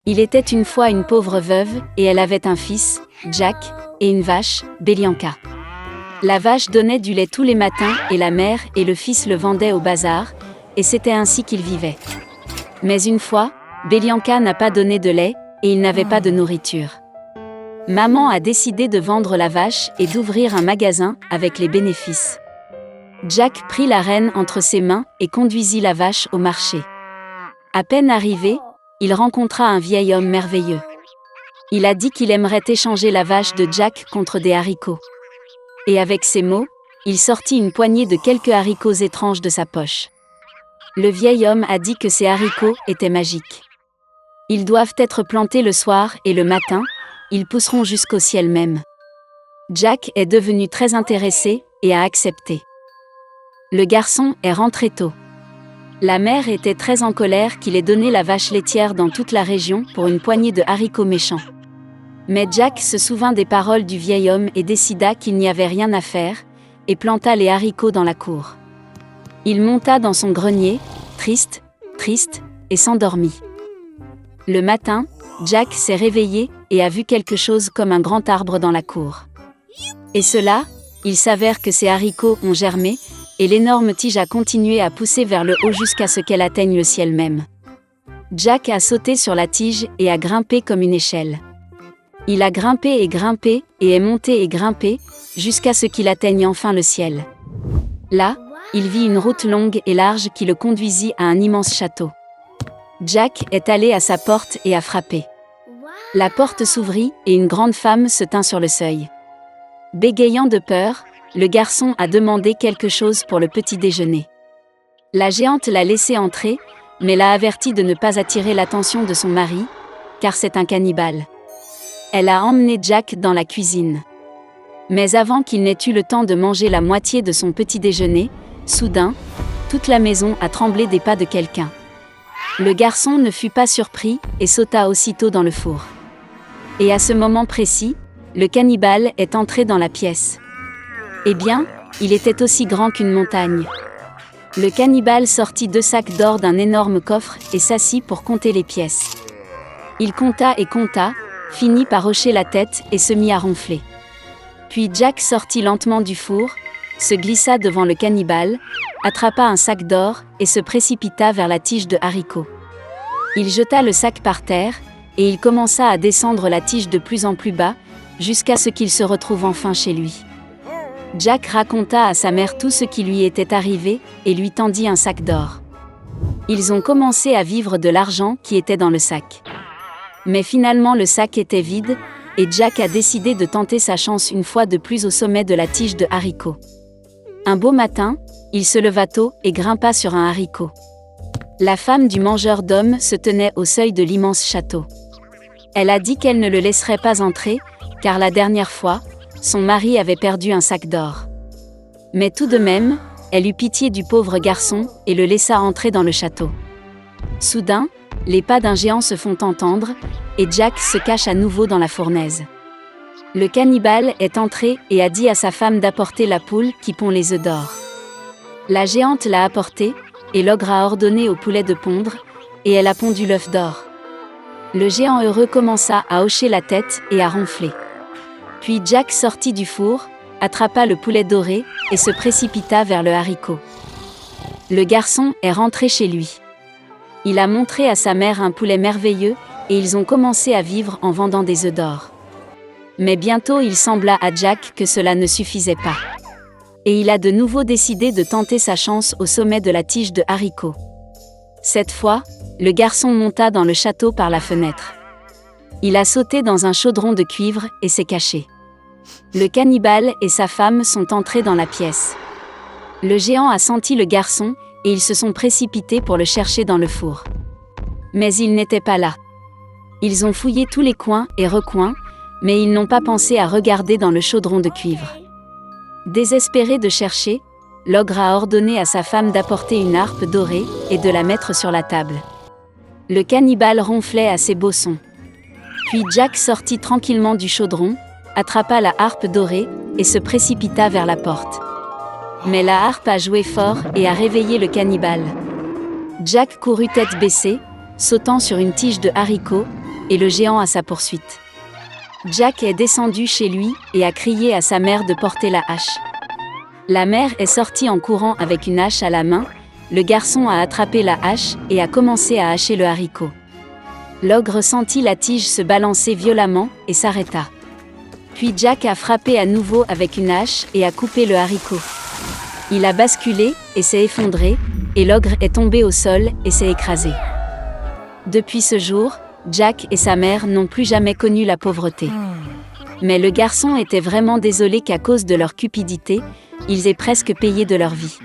Il était une fois une pauvre veuve, et elle avait un fils, Jack, et une vache, Belianka. La vache donnait du lait tous les matins, et la mère et le fils le vendaient au bazar, et c'était ainsi qu'ils vivaient. Mais une fois, Belianka n'a pas donné de lait, et il n'avait pas de nourriture. Maman a décidé de vendre la vache et d'ouvrir un magasin avec les bénéfices. Jack prit la rêne entre ses mains et conduisit la vache au marché. À peine arrivé, il rencontra un vieil homme merveilleux. Il a dit qu'il aimerait échanger la vache de Jack contre des haricots. Et avec ces mots, il sortit une poignée de quelques haricots étranges de sa poche. Le vieil homme a dit que ces haricots étaient magiques. Ils doivent être plantés le soir et le matin, ils pousseront jusqu'au ciel même. Jack est devenu très intéressé et a accepté. Le garçon est rentré tôt. La mère était très en colère qu'il ait donné la vache laitière dans toute la région pour une poignée de haricots méchants. Mais Jack se souvint des paroles du vieil homme et décida qu'il n'y avait rien à faire, et planta les haricots dans la cour. Il monta dans son grenier, triste, et s'endormit. Le matin, Jack s'est réveillé et a vu quelque chose comme un grand arbre dans la cour. Et cela, il s'avère que ces haricots ont germé, et l'énorme tige a continué à pousser vers le haut jusqu'à ce qu'elle atteigne le ciel même. Jack a sauté sur la tige et a grimpé comme une échelle. Il a grimpé et est monté et grimpé, jusqu'à ce qu'il atteigne enfin le ciel. Là, il vit une route longue et large qui le conduisit à un immense château. Jack est allé à sa porte et a frappé. La porte s'ouvrit et une grande femme se tint sur le seuil. Bégayant de peur, le garçon a demandé quelque chose pour le petit déjeuner. La géante l'a laissé entrer, mais l'a averti de ne pas attirer l'attention de son mari, car c'est un cannibale. Elle a emmené Jack dans la cuisine. Mais avant qu'il n'ait eu le temps de manger la moitié de son petit déjeuner, soudain, toute la maison a tremblé des pas de quelqu'un. Le garçon ne fut pas surpris et sauta aussitôt dans le four. Et à ce moment précis, le cannibale est entré dans la pièce. Eh bien, il était aussi grand qu'une montagne. Le cannibale sortit 2 sacs d'or d'un énorme coffre et s'assit pour compter les pièces. Il compta et compta, finit par hocher la tête et se mit à ronfler. Puis Jack sortit lentement du four, se glissa devant le cannibale, attrapa un sac d'or et se précipita vers la tige de haricots. Il jeta le sac par terre, et il commença à descendre la tige de plus en plus bas, jusqu'à ce qu'il se retrouve enfin chez lui. Jack raconta à sa mère tout ce qui lui était arrivé, et lui tendit un sac d'or. Ils ont commencé à vivre de l'argent qui était dans le sac. Mais finalement le sac était vide, et Jack a décidé de tenter sa chance une fois de plus au sommet de la tige de haricots. Un beau matin, il se leva tôt et grimpa sur un haricot. La femme du mangeur d'hommes se tenait au seuil de l'immense château. Elle a dit qu'elle ne le laisserait pas entrer, car la dernière fois, son mari avait perdu un sac d'or. Mais tout de même, elle eut pitié du pauvre garçon et le laissa entrer dans le château. Soudain, les pas d'un géant se font entendre, et Jack se cache à nouveau dans la fournaise. Le cannibale est entré et a dit à sa femme d'apporter la poule qui pond les œufs d'or. La géante l'a apporté, et l'ogre a ordonné au poulet de pondre, et elle a pondu l'œuf d'or. Le géant heureux commença à hocher la tête et à ronfler. Puis Jack sortit du four, attrapa le poulet doré, et se précipita vers le haricot. Le garçon est rentré chez lui. Il a montré à sa mère un poulet merveilleux, et ils ont commencé à vivre en vendant des œufs d'or. Mais bientôt il sembla à Jack que cela ne suffisait pas. Et il a de nouveau décidé de tenter sa chance au sommet de la tige de haricots. Cette fois, le garçon monta dans le château par la fenêtre. Il a sauté dans un chaudron de cuivre et s'est caché. Le cannibale et sa femme sont entrés dans la pièce. Le géant a senti le garçon, et ils se sont précipités pour le chercher dans le four. Mais il n'était pas là. Ils ont fouillé tous les coins et recoins, mais ils n'ont pas pensé à regarder dans le chaudron de cuivre. Désespéré de chercher, l'ogre a ordonné à sa femme d'apporter une harpe dorée et de la mettre sur la table. Le cannibale ronflait à ses beaux sons. Puis Jack sortit tranquillement du chaudron, attrapa la harpe dorée et se précipita vers la porte. Mais la harpe a joué fort et a réveillé le cannibale. Jack courut tête baissée, sautant sur une tige de haricots, et le géant à sa poursuite. Jack est descendu chez lui et a crié à sa mère de porter la hache. La mère est sortie en courant avec une hache à la main, le garçon a attrapé la hache et a commencé à hacher le haricot. L'ogre sentit la tige se balancer violemment et s'arrêta. Puis Jack a frappé à nouveau avec une hache et a coupé le haricot. Il a basculé et s'est effondré, et l'ogre est tombé au sol et s'est écrasé. Depuis ce jour, Jack et sa mère n'ont plus jamais connu la pauvreté. Mais le garçon était vraiment désolé qu'à cause de leur cupidité, ils aient presque payé de leur vie.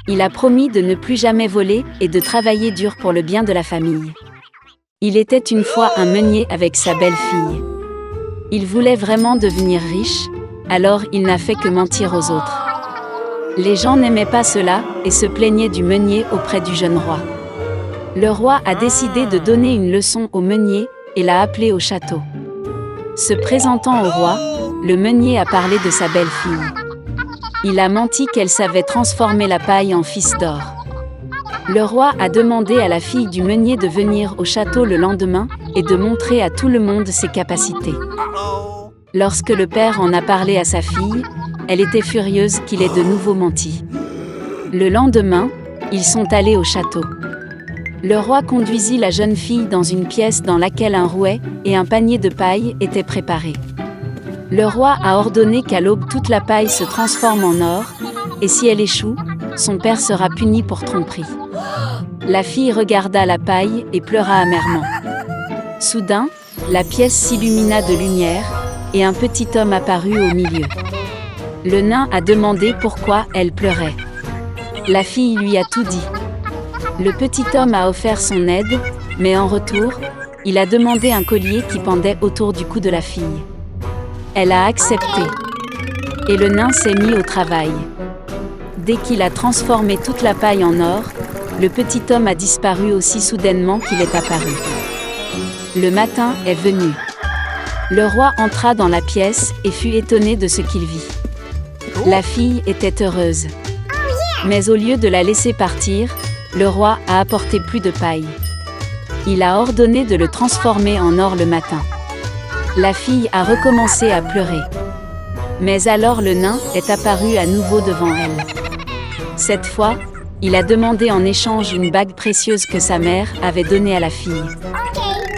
Il a promis de ne plus jamais voler et de travailler dur pour le bien de la famille. Il était une fois un meunier avec sa belle-fille. Il voulait vraiment devenir riche, alors il n'a fait que mentir aux autres. Les gens n'aimaient pas cela et se plaignaient du meunier auprès du jeune roi. Le roi a décidé de donner une leçon au meunier et l'a appelé au château. Se présentant au roi, le meunier a parlé de sa belle-fille. Il a menti qu'elle savait transformer la paille en fils d'or. Le roi a demandé à la fille du meunier de venir au château le lendemain et de montrer à tout le monde ses capacités. Lorsque le père en a parlé à sa fille, elle était furieuse qu'il ait de nouveau menti. Le lendemain, ils sont allés au château. Le roi conduisit la jeune fille dans une pièce dans laquelle un rouet et un panier de paille étaient préparés. Le roi a ordonné qu'à l'aube toute la paille se transforme en or, et si elle échoue, son père sera puni pour tromperie. La fille regarda la paille et pleura amèrement. Soudain, la pièce s'illumina de lumière, et un petit homme apparut au milieu. Le nain a demandé pourquoi elle pleurait. La fille lui a tout dit. Le petit homme a offert son aide, mais en retour, il a demandé un collier qui pendait autour du cou de la fille. Elle a accepté. Et le nain s'est mis au travail. Dès qu'il a transformé toute la paille en or, le petit homme a disparu aussi soudainement qu'il est apparu. Le matin est venu. Le roi entra dans la pièce et fut étonné de ce qu'il vit. La fille était heureuse. Mais au lieu de la laisser partir, le roi a apporté plus de paille. Il a ordonné de le transformer en or le matin. La fille a recommencé à pleurer. Mais alors le nain est apparu à nouveau devant elle. Cette fois, il a demandé en échange une bague précieuse que sa mère avait donnée à la fille.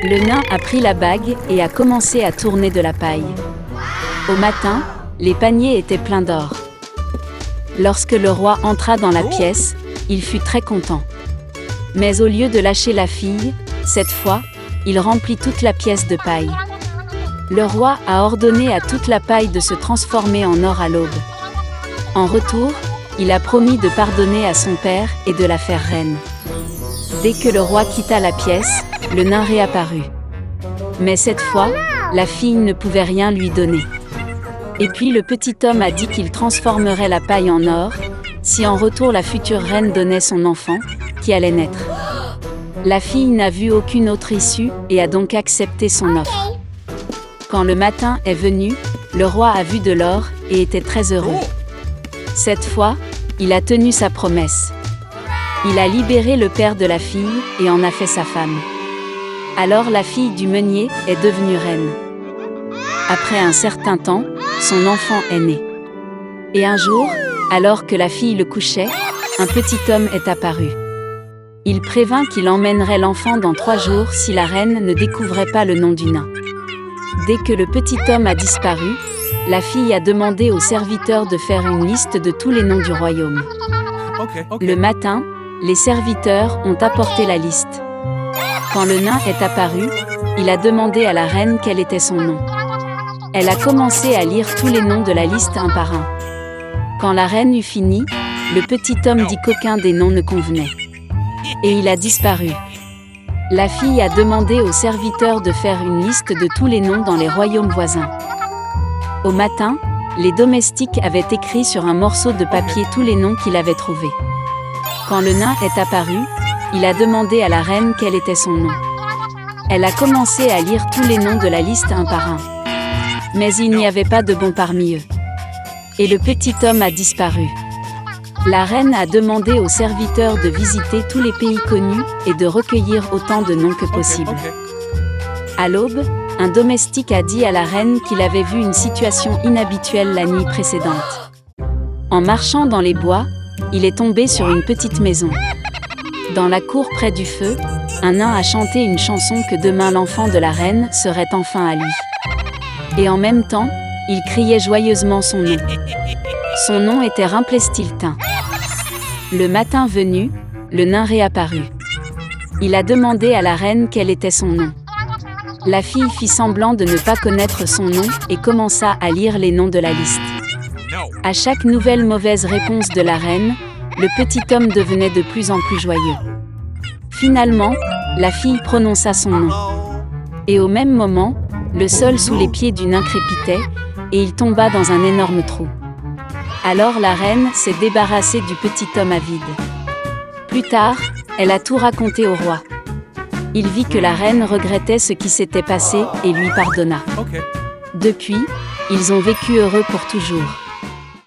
Le nain a pris la bague et a commencé à tourner de la paille. Au matin, les paniers étaient pleins d'or. Lorsque le roi entra dans la pièce, il fut très content. Mais au lieu de lâcher la fille, cette fois, il remplit toute la pièce de paille. Le roi a ordonné à toute la paille de se transformer en or à l'aube. En retour, il a promis de pardonner à son père et de la faire reine. Dès que le roi quitta la pièce, le nain réapparut. Mais cette fois, la fille ne pouvait rien lui donner. Et puis le petit homme a dit qu'il transformerait la paille en or, si en retour la future reine donnait son enfant, qui allait naître. La fille n'a vu aucune autre issue et a donc accepté son offre. Quand le matin est venu, le roi a vu de l'or et était très heureux. Cette fois, il a tenu sa promesse. Il a libéré le père de la fille et en a fait sa femme. Alors la fille du meunier est devenue reine. Après un certain temps, son enfant est né. Et un jour, alors que la fille le couchait, un petit homme est apparu. Il prévint qu'il emmènerait l'enfant dans 3 jours si la reine ne découvrait pas le nom du nain. Dès que le petit homme a disparu, la fille a demandé aux serviteurs de faire une liste de tous les noms du royaume. Le matin, les serviteurs ont apporté la liste. Quand le nain est apparu, il a demandé à la reine quel était son nom. Elle a commencé à lire tous les noms de la liste un par un. Quand la reine eut fini, le petit homme dit qu'aucun des noms ne convenait. Et il a disparu. La fille a demandé aux serviteurs de faire une liste de tous les noms dans les royaumes voisins. Au matin, les domestiques avaient écrit sur un morceau de papier tous les noms qu'il avait trouvés. Quand le nain est apparu, il a demandé à la reine quel était son nom. Elle a commencé à lire tous les noms de la liste un par un. Mais il n'y avait pas de bon parmi eux. Et le petit homme a disparu. La reine a demandé aux serviteurs de visiter tous les pays connus et de recueillir autant de noms que possible. À l'aube, un domestique a dit à la reine qu'il avait vu une situation inhabituelle la nuit précédente. En marchant dans les bois, il est tombé sur une petite maison. Dans la cour près du feu, un nain a chanté une chanson que demain l'enfant de la reine serait enfin à lui. Et en même temps, il criait joyeusement son nom. Son nom était Rumplestiltskin. Le matin venu, le nain réapparut. Il a demandé à la reine quel était son nom. La fille fit semblant de ne pas connaître son nom et commença à lire les noms de la liste. À chaque nouvelle mauvaise réponse de la reine, le petit homme devenait de plus en plus joyeux. Finalement, la fille prononça son nom. Et au même moment, le sol sous les pieds du nain crépitait, et il tomba dans un énorme trou. Alors la reine s'est débarrassée du petit homme avide. Plus tard, elle a tout raconté au roi. Il vit que la reine regrettait ce qui s'était passé et lui pardonna. Depuis, ils ont vécu heureux pour toujours.